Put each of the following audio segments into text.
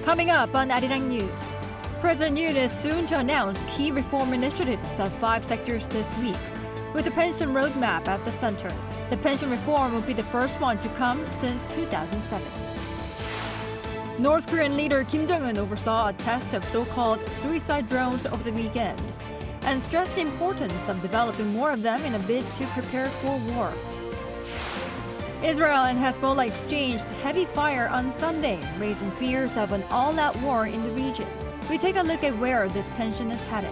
Coming up on Arirang News, President Yoon is soon to announce key reform initiatives of 5 sectors this week. With the pension roadmap at the center, the pension reform will be the first one to come since 2007. North Korean leader Kim Jong-un oversaw a test of so-called suicide drones over the weekend and stressed the importance of developing more of them in a bid to prepare for war. Israel and Hezbollah exchanged heavy fire on Sunday, raising fears of an all-out war in the region. We take a look at where this tension is headed.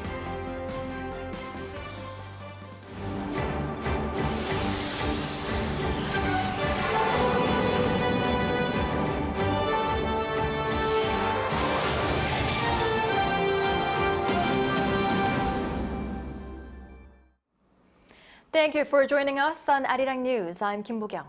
Thank you for joining us on Arirang News. I'm Kim Bo-kyung.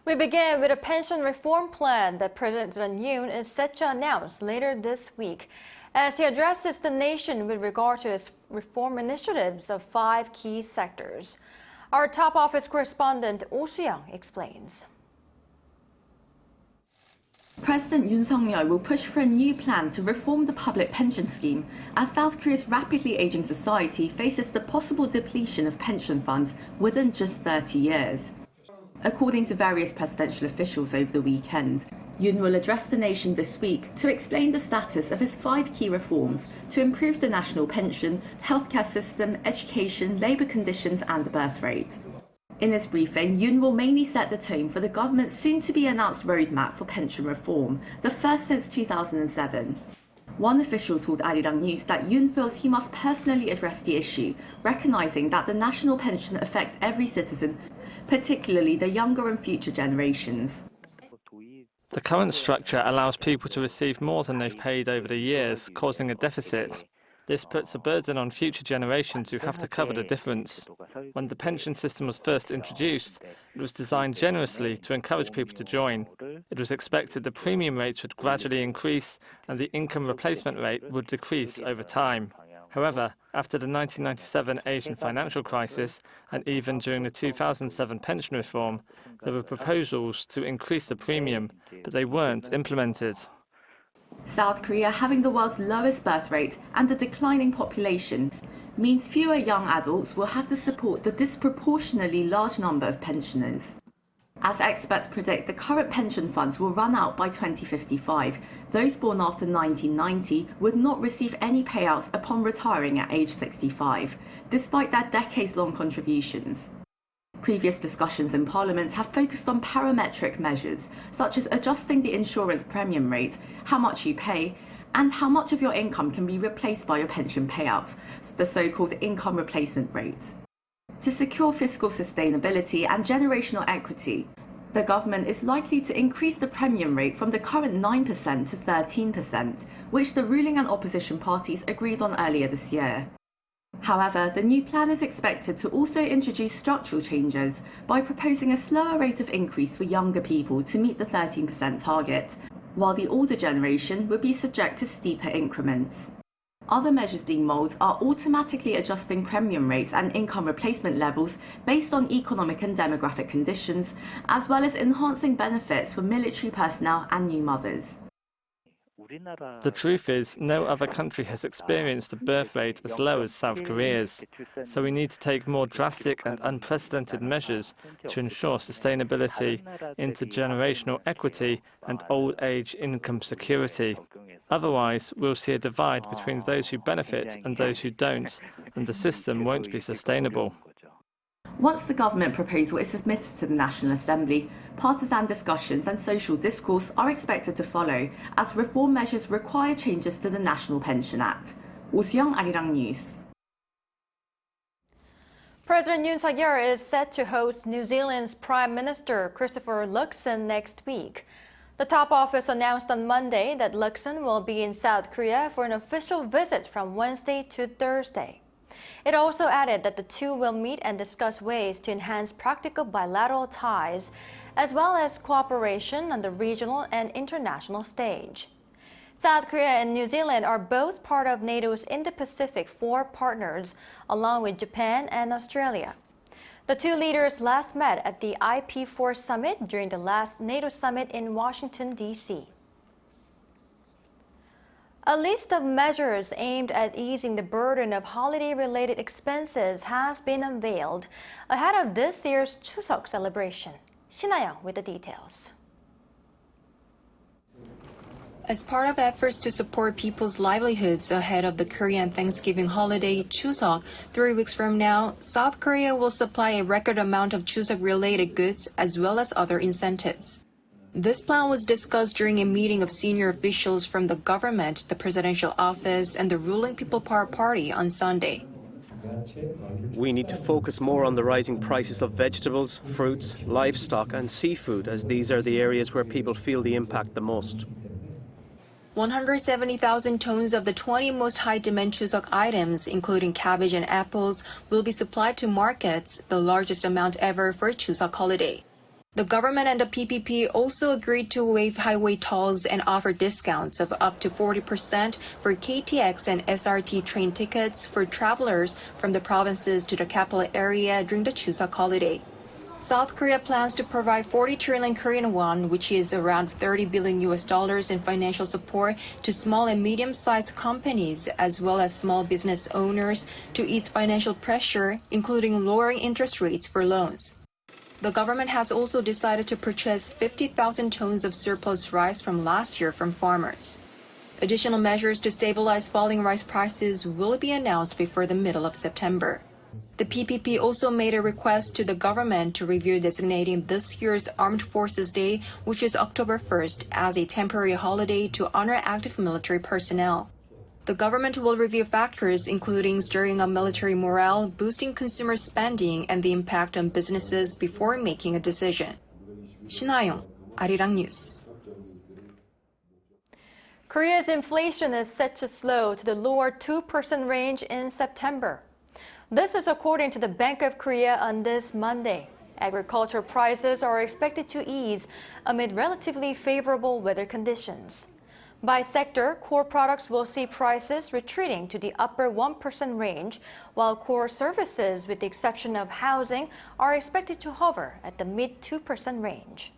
We begin with a pension reform plan that President Yoon is set to announce later this week as he addresses the nation with regard to his reform initiatives of 5 key sectors. Our top office correspondent Oh Soo-young explains. President Yoon Suk-yeol will push for a new plan to reform the public pension scheme as South Korea's rapidly aging society faces the possible depletion of pension funds within just 30 years. According to various presidential officials over the weekend, Yoon will address the nation this week to explain the status of his 5 key reforms to improve the national pension, healthcare system, education, labour conditions and the birth rate. In his briefing, Yoon will mainly set the tone for the government's soon-to-be-announced roadmap for pension reform, the first since 2007. One official told Arirang News that Yoon feels he must personally address the issue, recognising that the national pension affects every citizen, particularly the younger and future generations. The current structure allows people to receive more than they've paid over the years, causing a deficit. This puts a burden on future generations who have to cover the difference. When the pension system was first introduced, it was designed generously to encourage people to join. It was expected the premium rates would gradually increase and the income replacement rate would decrease over time. However, after the 1997 Asian financial crisis and even during the 2007 pension reform, there were proposals to increase the premium, but they weren't implemented. South Korea having the world's lowest birth rate and a declining population means fewer young adults will have to support the disproportionately large number of pensioners. As experts predict, the current pension funds will run out by 2055. Those born after 1990 would not receive any payouts upon retiring at age 65, despite their decades-long contributions. Previous discussions in Parliament have focused on parametric measures, such as adjusting the insurance premium rate, how much you pay, and how much of your income can be replaced by your pension payout, the so-called income replacement rate. To secure fiscal sustainability and generational equity, the government is likely to increase the premium rate from the current 9% to 13%, which the ruling and opposition parties agreed on earlier this year. However, the new plan is expected to also introduce structural changes by proposing a slower rate of increase for younger people to meet the 13% target, while the older generation would be subject to steeper increments. Other measures being mulled are automatically adjusting premium rates and income replacement levels based on economic and demographic conditions, as well as enhancing benefits for military personnel and new mothers. The truth is, no other country has experienced a birth rate as low as South Korea's, so we need to take more drastic and unprecedented measures to ensure sustainability, intergenerational equity and old age income security. Otherwise, we'll see a divide between those who benefit and those who don't, and the system won't be sustainable. Once the government proposal is submitted to the National Assembly, partisan discussions and social discourse are expected to follow as reform measures require changes to the National Pension Act. Oh Soo-young, Arirang News. President Yoon Suk-yeol is set to host New Zealand's Prime Minister Christopher Luxon next week. The top office announced on Monday that Luxon will be in South Korea for an official visit from Wednesday to Thursday. It also added that the two will meet and discuss ways to enhance practical bilateral ties, as well as cooperation on the regional and international stage. South Korea and New Zealand are both part of NATO's Indo-Pacific 4 partners, along with Japan and Australia. The two leaders last met at the IP4 summit during the last NATO summit in Washington, D.C. A list of measures aimed at easing the burden of holiday-related expenses has been unveiled ahead of this year's Chuseok celebration. Shin-Young with the details. As part of efforts to support people's livelihoods ahead of the Korean Thanksgiving holiday, Chuseok, 3 weeks from now, South Korea will supply a record amount of Chuseok-related goods as well as other incentives. This plan was discussed during a meeting of senior officials from the government, the presidential office, and the ruling People Power Party on Sunday. We need to focus more on the rising prices of vegetables, fruits, livestock, and seafood, as these are the areas where people feel the impact the most. 170,000 tons of the 20 most high-demand Chuseok items, including cabbage and apples, will be supplied to markets, the largest amount ever for a Chuseok holiday. The government and the PPP also agreed to waive highway tolls and offer discounts of up to 40% for KTX and SRT train tickets for travelers from the provinces to the capital area during the Chuseok holiday. South Korea plans to provide 40 trillion Korean won, which is around $30 billion in financial support to small and medium-sized companies as well as small business owners to ease financial pressure, including lowering interest rates for loans. The government has also decided to purchase 50,000 tons of surplus rice from last year from farmers. Additional measures to stabilize falling rice prices will be announced before the middle of September. The PPP also made a request to the government to review designating this year's Armed Forces Day, which is October 1st, as a temporary holiday to honor active military personnel. The government will review factors including stirring up military morale, boosting consumer spending, and the impact on businesses before making a decision. Shin-Young, Arirang News. Korea's inflation is set to slow to the lower 2% range in September. This is according to the Bank of Korea on this Monday. Agriculture prices are expected to ease amid relatively favorable weather conditions. By sector, core products will see prices retreating to the upper 1% range, while core services, with the exception of housing, are expected to hover at the mid-2% range.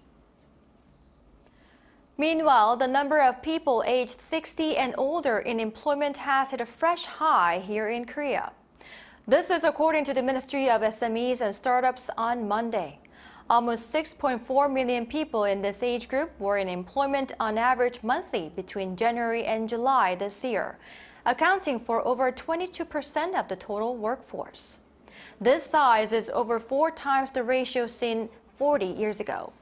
Meanwhile, the number of people aged 60 and older in employment has hit a fresh high here in Korea. This is according to the Ministry of SMEs and Startups on Monday. Almost 6.4 million people in this age group were in employment on average monthly between January and July this year, accounting for over 22% of the total workforce. This size is over 4 times the ratio seen 40 years ago.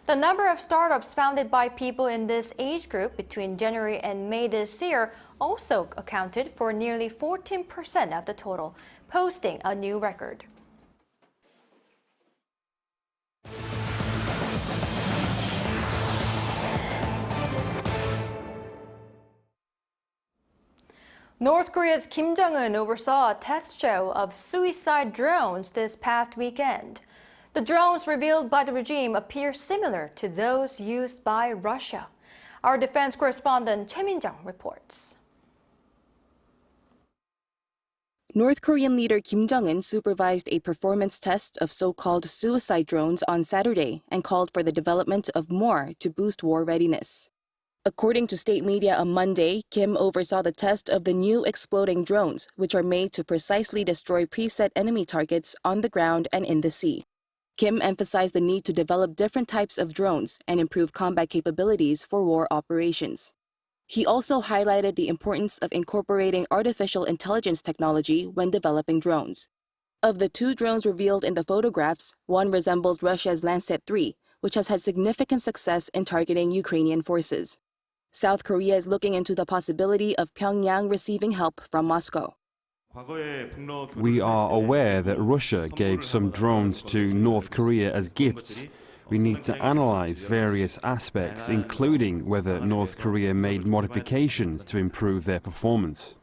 The number of startups founded by people in this age group between January and May this year also accounted for nearly 14% of the total, posting a new record. North Korea's Kim Jong-un oversaw a test show of suicide drones this past weekend. The drones revealed by the regime appear similar to those used by Russia. Our defense correspondent Choi Min-jung reports. North Korean leader Kim Jong-un supervised a performance test of so-called suicide drones on Saturday and called for the development of more to boost war readiness. According to state media on Monday, Kim oversaw the test of the new exploding drones, which are made to precisely destroy preset enemy targets on the ground and in the sea. Kim emphasized the need to develop different types of drones and improve combat capabilities for war operations. He also highlighted the importance of incorporating artificial intelligence technology when developing drones. Of the 2 drones revealed in the photographs, one resembles Russia's Lancet 3, which has had significant success in targeting Ukrainian forces. South Korea is looking into the possibility of Pyongyang receiving help from Moscow. We are aware that Russia gave some drones to North Korea as gifts. We need to analyze various aspects, including whether North Korea made modifications to improve their performance.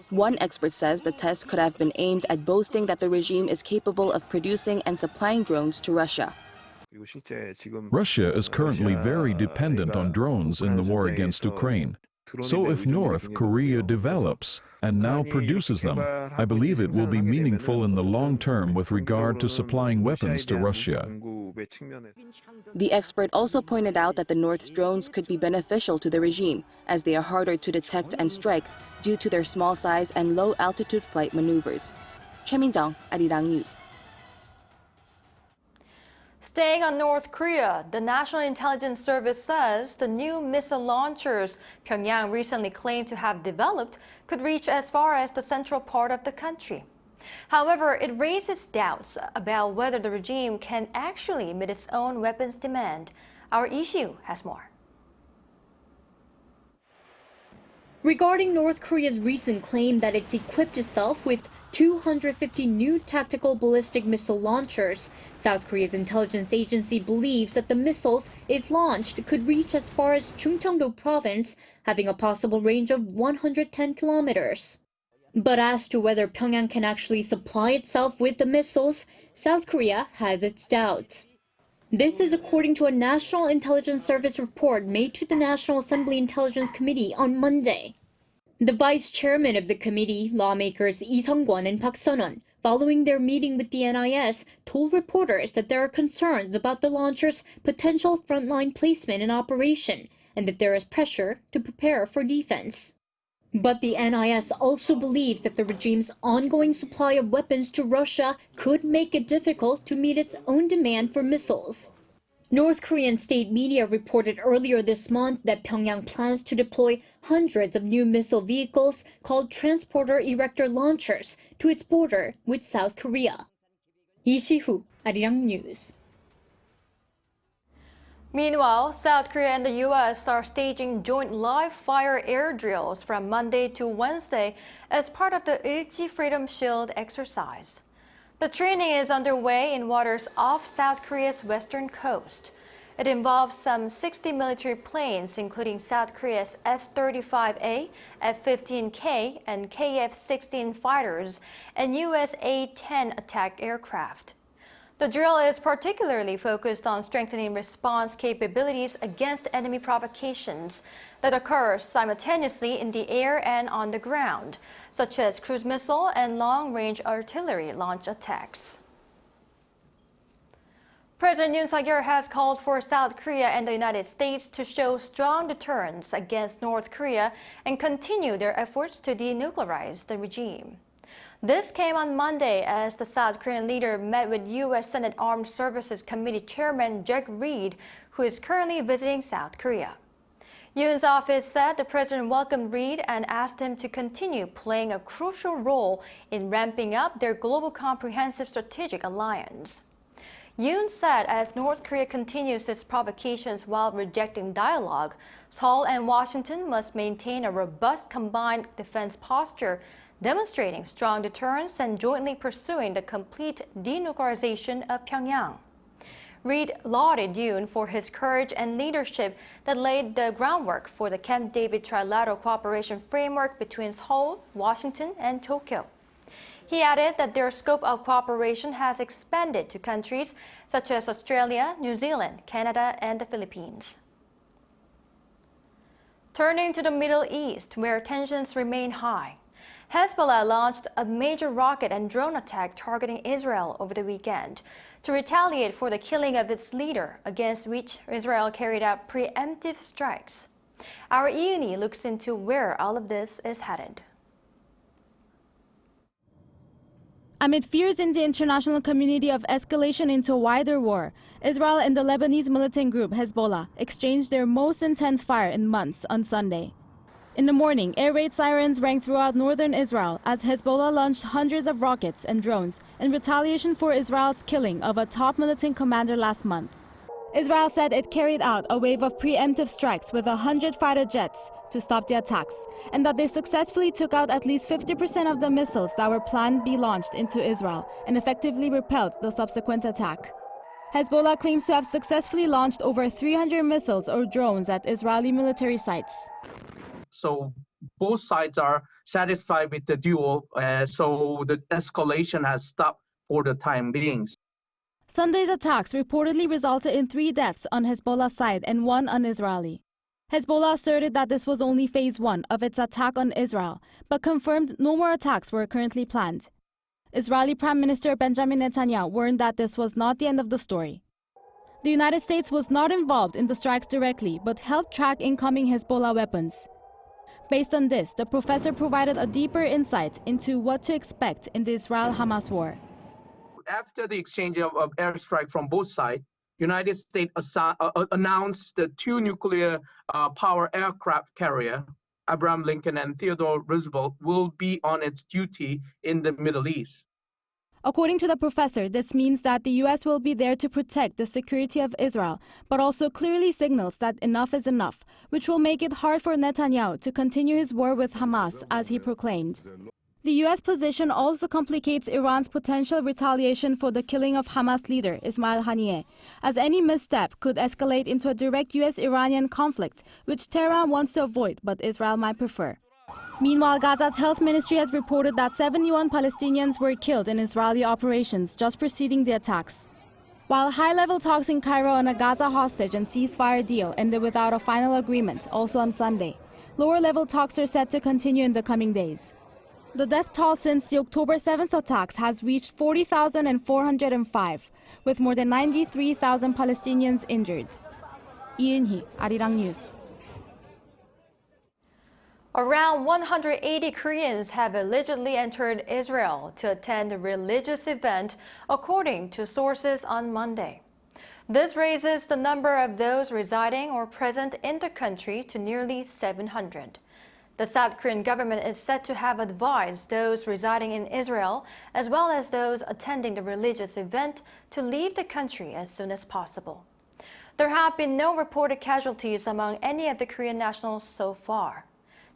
One expert says the test could have been aimed at boasting that the regime is capable of producing and supplying drones to Russia. Russia is currently very dependent on drones in the war against Ukraine. So if North Korea develops and now produces them, I believe it will be meaningful in the long term with regard to supplying weapons to Russia. The expert also pointed out that the North's drones could be beneficial to the regime, as they are harder to detect and strike due to their small size and low-altitude flight maneuvers. Choi Min-jung, Arirang News. Staying on North Korea, the National Intelligence Service says the new missile launchers Pyongyang recently claimed to have developed could reach as far as the central part of the country. However, it raises doubts about whether the regime can actually meet its own weapons demand. Our Issue has more. Regarding North Korea's recent claim that it's equipped itself with 250 new tactical ballistic missile launchers, South Korea's intelligence agency believes that the missiles, if launched, could reach as far as Chungcheongdo province, having a possible range of 110 kilometers. But as to whether Pyongyang can actually supply itself with the missiles, South Korea has its doubts. This is according to a National Intelligence Service report made to the National Assembly Intelligence Committee on Monday. The vice chairman of the committee, lawmakers Lee Seung-kwon and Park Sun-won, following their meeting with the NIS, told reporters that there are concerns about the launcher's potential frontline placement and operation, and that there is pressure to prepare for defense. But the NIS also believes that the regime's ongoing supply of weapons to Russia could make it difficult to meet its own demand for missiles. North Korean state media reported earlier this month that Pyongyang plans to deploy hundreds of new missile vehicles called transporter erector launchers to its border with South Korea. Lee Si-hu, Arirang News. Meanwhile, South Korea and the U.S. are staging joint live-fire air drills from Monday to Wednesday as part of the Ilji Freedom Shield exercise. The training is underway in waters off South Korea's western coast. It involves some 60 military planes, including South Korea's F-35A, F-15K, and KF-16 fighters, and U.S. A-10 attack aircraft. The drill is particularly focused on strengthening response capabilities against enemy provocations that occur simultaneously in the air and on the ground, such as cruise missile and long-range artillery launch attacks. President Yoon Suk-yeol has called for South Korea and the United States to show strong deterrence against North Korea and continue their efforts to denuclearize the regime. This came on Monday as the South Korean leader met with U.S. Senate Armed Services Committee Chairman Jack Reed, who is currently visiting South Korea. Yoon's office said the president welcomed Reed and asked him to continue playing a crucial role in ramping up their global comprehensive strategic alliance. Yoon said as North Korea continues its provocations while rejecting dialogue, Seoul and Washington must maintain a robust combined defense posture, demonstrating strong deterrence and jointly pursuing the complete denuclearization of Pyongyang. Reed lauded Yoon for his courage and leadership that laid the groundwork for the Camp David trilateral cooperation framework between Seoul, Washington, and Tokyo. He added that their scope of cooperation has expanded to countries such as Australia, New Zealand, Canada, and the Philippines. Turning to the Middle East, where tensions remain high, Hezbollah launched a major rocket and drone attack targeting Israel over the weekend to retaliate for the killing of its leader, against which Israel carried out preemptive strikes. Our Yoon looks into where all of this is headed. Amid fears in the international community of escalation into a wider war, Israel and the Lebanese militant group Hezbollah exchanged their most intense fire in months on Sunday. In the morning, air raid sirens rang throughout northern Israel as Hezbollah launched hundreds of rockets and drones in retaliation for Israel's killing of a top militant commander last month. Israel said it carried out a wave of preemptive strikes with 100 fighter jets to stop the attacks, and that they successfully took out at least 50% of the missiles that were planned to be launched into Israel and effectively repelled the subsequent attack. Hezbollah claims to have successfully launched over 300 missiles or drones at Israeli military sites. So both sides are satisfied with the duel, so the escalation has stopped for the time being. Sunday's attacks reportedly resulted in 3 deaths on Hezbollah's side and 1 on Israeli. Hezbollah asserted that this was only phase 1 of its attack on Israel, but confirmed no more attacks were currently planned. Israeli Prime Minister Benjamin Netanyahu warned that this was not the end of the story. The United States was not involved in the strikes directly, but helped track incoming Hezbollah weapons. Based on this, the professor provided a deeper insight into what to expect in the Israel-Hamas war. After the exchange of airstrike from both sides, United States announced the 2 nuclear power aircraft carrier, Abraham Lincoln and Theodore Roosevelt, will be on its duty in the Middle East. According to the professor, this means that the U.S. will be there to protect the security of Israel, but also clearly signals that enough is enough, which will make it hard for Netanyahu to continue his war with Hamas, as he proclaimed. The U.S. position also complicates Iran's potential retaliation for the killing of Hamas leader Ismail Haniyeh, as any misstep could escalate into a direct U.S.-Iranian conflict, which Tehran wants to avoid but Israel might prefer. Meanwhile, Gaza's health ministry has reported that 71 Palestinians were killed in Israeli operations just preceding the attacks. While high-level talks in Cairo on a Gaza hostage and ceasefire deal ended without a final agreement, also on Sunday, lower-level talks are set to continue in the coming days. The death toll since the October 7th attacks has reached 40,405, with more than 93,000 Palestinians injured. Lee In-hee, Arirang News. Around 180 Koreans have allegedly entered Israel to attend a religious event, according to sources on Monday. This raises the number of those residing or present in the country to nearly 700. The South Korean government is said to have advised those residing in Israel, as well as those attending the religious event, to leave the country as soon as possible. There have been no reported casualties among any of the Korean nationals so far.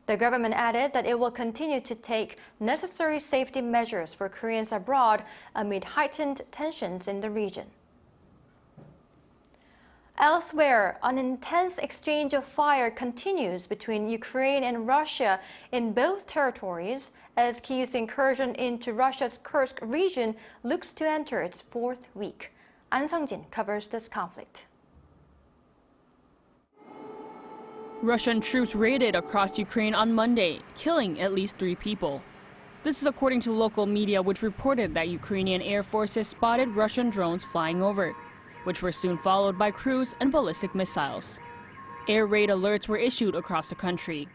The government added that it will continue to take necessary safety measures for Koreans abroad amid heightened tensions in the region. Elsewhere, an intense exchange of fire continues between Ukraine and Russia in both territories as Kyiv's incursion into Russia's Kursk region looks to enter its 4th week. An Sung-jin covers this conflict. Russian troops raided across Ukraine on Monday, killing at least 3 people. This is according to local media, which reported that Ukrainian air forces spotted Russian drones flying over, which were soon followed by cruise and ballistic missiles. Air raid alerts were issued across the country.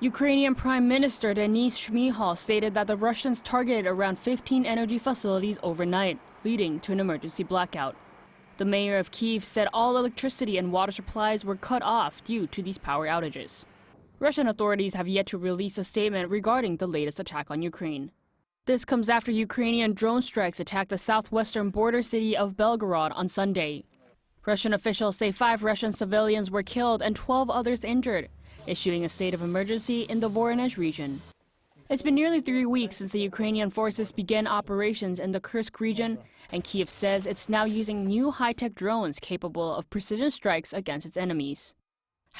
Ukrainian Prime Minister Denis Shmyhal stated that the Russians targeted around 15 energy facilities overnight, leading to an emergency blackout. The mayor of Kyiv said all electricity and water supplies were cut off due to these power outages. Russian authorities have yet to release a statement regarding the latest attack on Ukraine. This comes after Ukrainian drone strikes attacked the southwestern border city of Belgorod on Sunday. Russian officials say 5 Russian civilians were killed and 12 others injured, issuing a state of emergency in the Voronezh region. It's been nearly 3 weeks since the Ukrainian forces began operations in the Kursk region, and Kyiv says it's now using new high-tech drones capable of precision strikes against its enemies.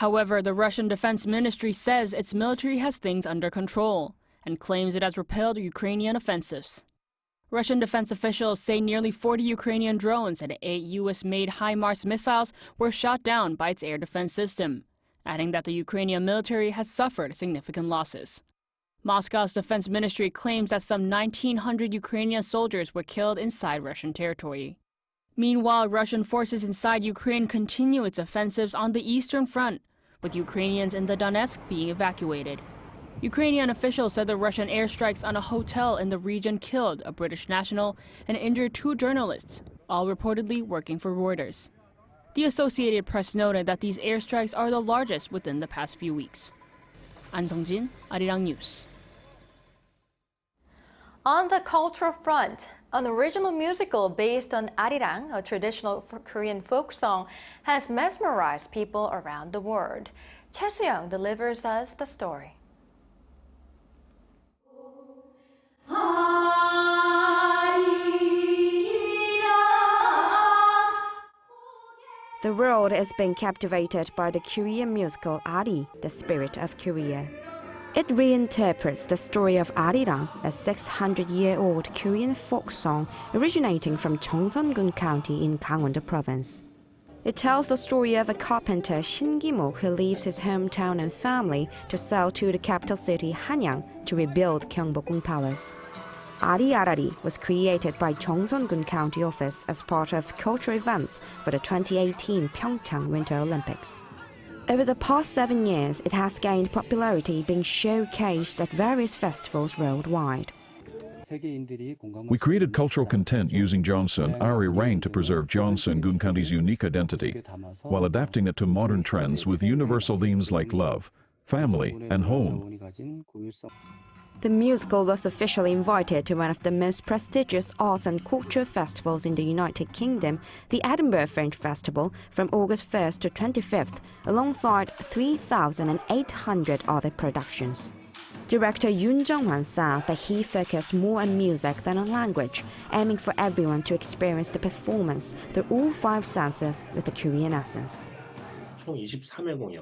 However, the Russian Defense Ministry says its military has things under control and claims it has repelled Ukrainian offensives. Russian defense officials say nearly 40 Ukrainian drones and 8 U.S.-made HIMARS missiles were shot down by its air defense system, adding that the Ukrainian military has suffered significant losses. Moscow's defense ministry claims that some 1,900 Ukrainian soldiers were killed inside Russian territory. Meanwhile, Russian forces inside Ukraine continue its offensives on the eastern front, with Ukrainians in the Donetsk being evacuated. Ukrainian officials said the Russian airstrikes on a hotel in the region killed a British national and injured 2 journalists, all reportedly working for Reuters. The Associated Press noted that these airstrikes are the largest within the past few weeks. An Sung-jin, Arirang News. On the cultural front, an original musical based on Arirang, a traditional Korean folk song, has mesmerized people around the world. Chuseok delivers us the story. The world is being captivated by the Korean musical Ari, the Spirit of Korea. It reinterprets the story of Arirang, a 600-year-old Korean folk song originating from Cheongseon-gun County in Gangwon-do Province. It tells the story of a carpenter, Shin Gi-mo, who leaves his hometown and family to sail to the capital city, Hanyang, to rebuild Gyeongbokgung Palace. Arirang was created by Jong-un County Office as part of cultural events for the 2018 Pyeongchang Winter Olympics. Over the past 7 years, it has gained popularity, being showcased at various festivals worldwide. We created cultural content using Jeonseon, Arirang, to preserve Jeonseon County's unique identity, while adapting it to modern trends with universal themes like love, family, and home. The musical was officially invited to one of the most prestigious arts and culture festivals in the United Kingdom, the Edinburgh Fringe Festival, from August 1st to 25th, alongside 3,800 other productions. Director Yoon said that he focused more on music than on language, aiming for everyone to experience the performance through all 5 senses with the Korean essence.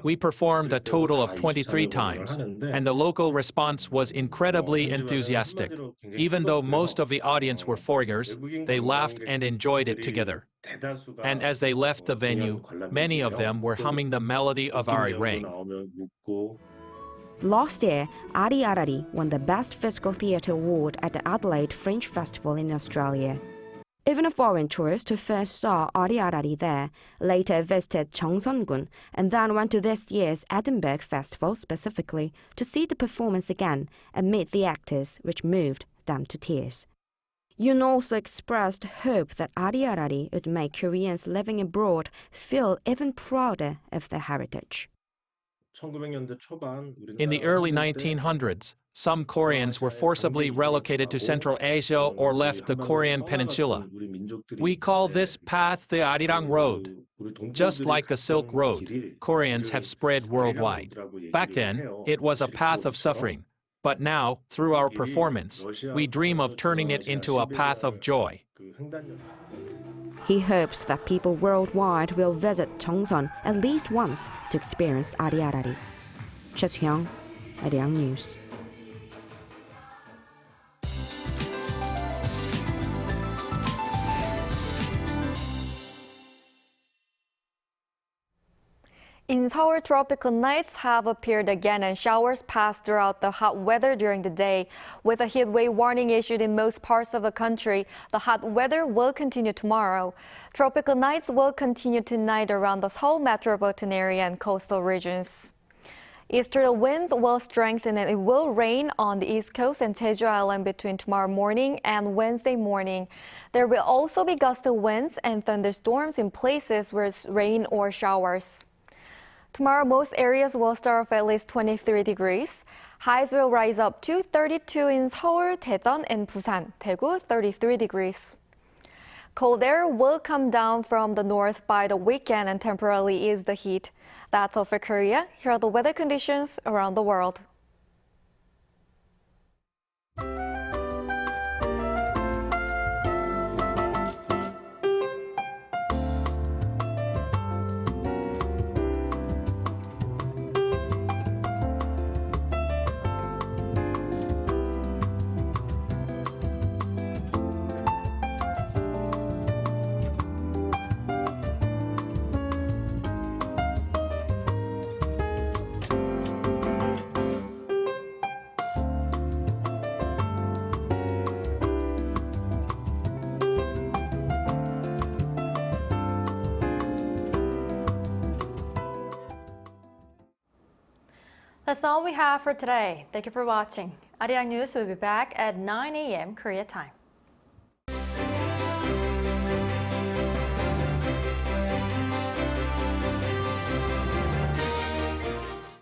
We performed a total of 23 times, and the local response was incredibly enthusiastic. Even though most of the audience were foreigners, they laughed and enjoyed it together. And as they left the venue, many of them were humming the melody of Arirang. Last year, Arirang won the Best Physical Theatre Award at the Adelaide Fringe Festival in Australia. Even a foreign tourist who first saw Arirang there later visited Cheongseon-gun and then went to this year's Edinburgh Festival specifically to see the performance again and meet the actors, which moved them to tears. Yoon also expressed hope that Arirang would make Koreans living abroad feel even prouder of their heritage. In the early 1900s, some Koreans were forcibly relocated to Central Asia or left the Korean peninsula. We call this path the Arirang Road. Just like the Silk Road, Koreans have spread worldwide. Back then, it was a path of suffering. But now, through our performance, we dream of turning it into a path of joy. He hopes that people worldwide will visit Cheongseon at least once to experience Arirang. Chuseok, Arirang News. In Seoul, tropical nights have appeared again and showers passed throughout the hot weather during the day. With a heat wave warning issued in most parts of the country, the hot weather will continue tomorrow. Tropical nights will continue tonight around the Seoul metropolitan area and coastal regions. Easterly winds will strengthen and it will rain on the east coast and Jeju Island between tomorrow morning and Wednesday morning. There will also be gusty winds and thunderstorms in places where it's rain or showers. Tomorrow, most areas will start off at least 23 degrees. Highs will rise up to 32 in Seoul, Daejeon, and Busan, Daegu 33 degrees. Cold air will come down from the north by the weekend and temporarily ease the heat. That's all for Korea. Here are the weather conditions around the world. That's all we have for today. Thank you for watching. Arirang News will be back at 9 a.m. Korea time.